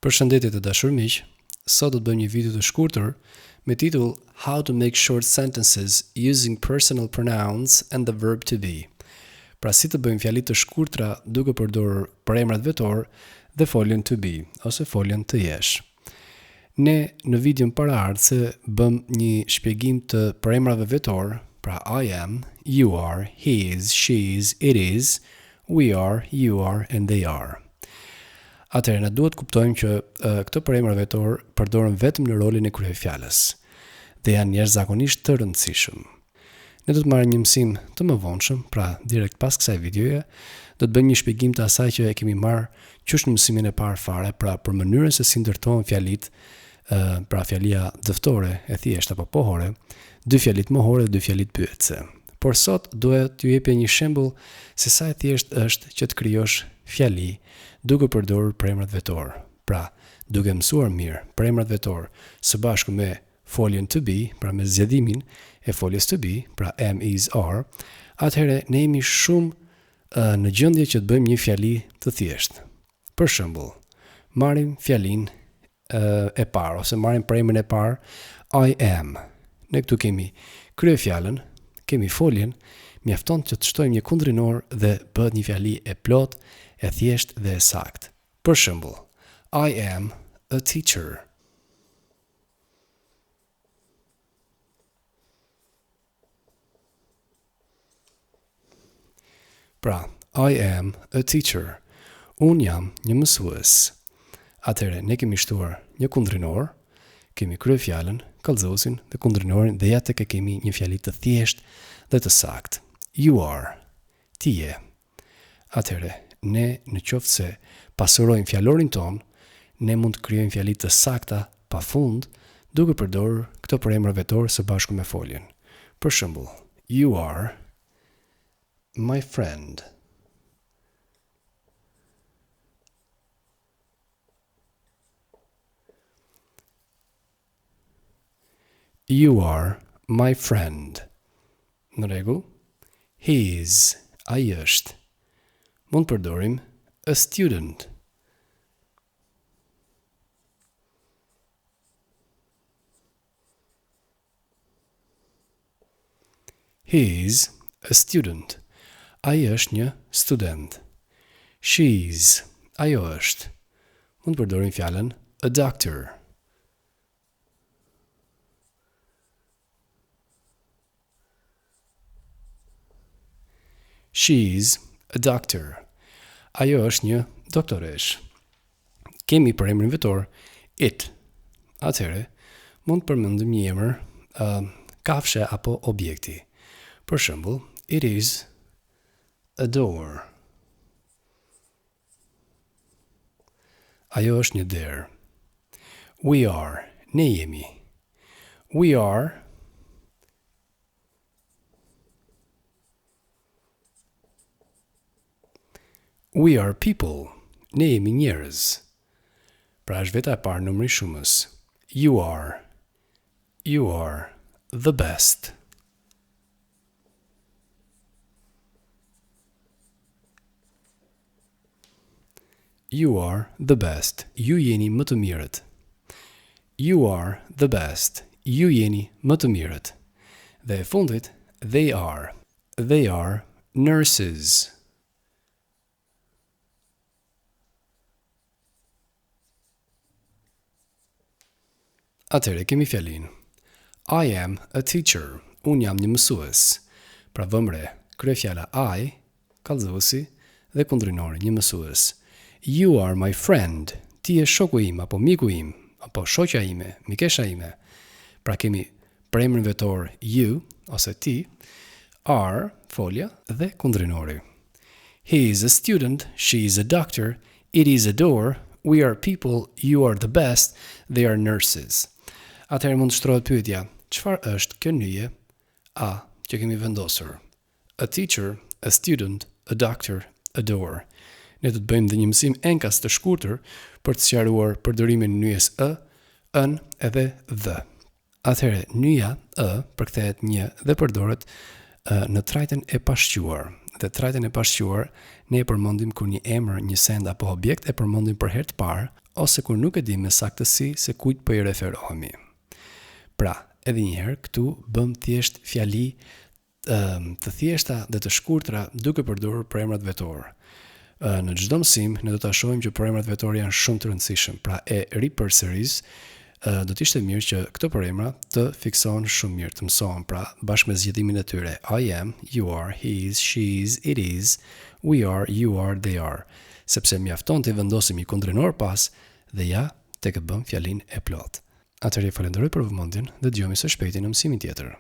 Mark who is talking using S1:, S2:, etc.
S1: Përshëndetje të dashur miq, sot do të bëjmë një video të shkurtër me titull How to make short sentences using personal pronouns and the verb to be. Pra si të bëjmë fjali të shkurtra duke përdorur përemrat vetor dhe foljen to be ose foljen të jesh. Ne në videon paraardhëse bëm një shpjegim të përemrave vetor, pra I am, you are, he is, she is, it is, we are, you are and they are. Atëherë, ne duhet kuptojmë që këto përemra vetor përdoren vetëm në rolin e kryefjalës dhe janë jashtëzakonisht të rëndësishëm. Ne do të marrim një mësim të mëvonshëm, pra direkt pas kësaj videoje, do të bëjmë një shpjegim të asaj që e kemi marrë qysh në mësimin e parë fare, pra për mënyrën se si ndërtohen fjalit, pra fjalia dëftore e thjeshta apo pohore, dy fjalit mohore dhe dy fjalit pyetëse. Por sot duhet t'ju jepja një shembull se sa e thjeshtë është që të krijosh fjali duke përdorur përemrat vetor. Pra, duke mësuar mirë përemrat vetor së bashku me foljen to be, pra me zgjedimin e foljes to be, pra am, is, are, atëherë ne jemi shumë në gjendje që të bëjmë një fjali të thjeshtë. Për shembull, marrim fjalin e parë ose marrim përemrin e parë I am. Ne këtu kemi kryefjalën, kemi foljen, mjafton që të shtojmë një kundrinor dhe bëhet një fjali e plot, e thjesht dhe e sakt. Për shembull, I am a teacher. Pra, I am a teacher. Unë jam një mësues. Atëherë, ne kemi shtuar një kundrinor, kemi kryefjalën, kallëzuesin dhe kundrinorin dhe ja tek e kemi një fjali të thjesht dhe të sakt. You are. Ti je. Atëherë, ne në qoftë se pasurojmë fjalorin ton, ne mund të krijojmë fjali të sakta pafund duke përdorur këto përemra vetor së bashku me foljen. Për shembull, you are my friend. You are my friend. Në rregull? He is, ai është. Mund përdorim a student. He is a student. Ai është një student. She is, ajo është. Mund përdorim fjalën a doctor. She is a doctor. Ajo është një doktoresh. Kemi përemrin vetor it. Atëherë, mund të përmendim një emër, kafshë apo objekti. Për shembull, it is a door. Ajo është një derë. We are, ne jemi. We are We are people. Ne jemi njerëz. Pra është veta e parë numri shumës. You are. You are the best. You are the best. Ju jeni më të mirët. You are the best. Ju jeni më të mirët. Dhe e fundit, they are. They are nurses. Atëherë kemi fjalin I am a teacher. Unë jam një mësues. Pra vëmre, kryefjala I, kallëzuesi dhe kundrinori një mësues. You are my friend. Ti je shoku im apo miku im apo shoqja ime, mikesha ime. Pra kemi përemrin vetor you ose ti, are folja dhe kundrinori. He is a student, she is a doctor, it is a door, we are people, you are the best, they are nurses. Atëherë mund të shtrohet pyetja, çfarë është kjo nyje A që kemi vendosur? A teacher, a student, a doctor, a door. Ne do të bëjmë dhe një mësim enkas të shkurtër për të sqaruar përdorimin e nyjes ën edhe the. Atëherë, nyja përkthehet një dhe përdoret në trajten e pashquar. dhe trajten e pashquar ne e përmendim kur një emër, një send apo objekt e përmendim për herë të parë ose kur nuk e dim me saktësi se kujt po i referohemi. Pra, edhe një herë këtu bëm thjesht fjali të thjeshta dhe të shkurtra duke përdorur përemrat vetorë. Në çdo mësim ne do ta shohim që përemrat vetorë janë shumë të rëndësishëm, pra e ripërsëris do të ishte mirë që këto përemra të fiksohen shumë mirë, të mësohen, pra bashkë me zgjidhimin e tyre. I am, you are, he is, she is, it is, we are, you are, they are. Sepse mjafton të vendosim një kundrinor pas dhe ja tek e bëm fjalin e plot. Atëherë falenderoj për vëmendjen dhe dëgjojmë së shpejti në mësimin tjetër.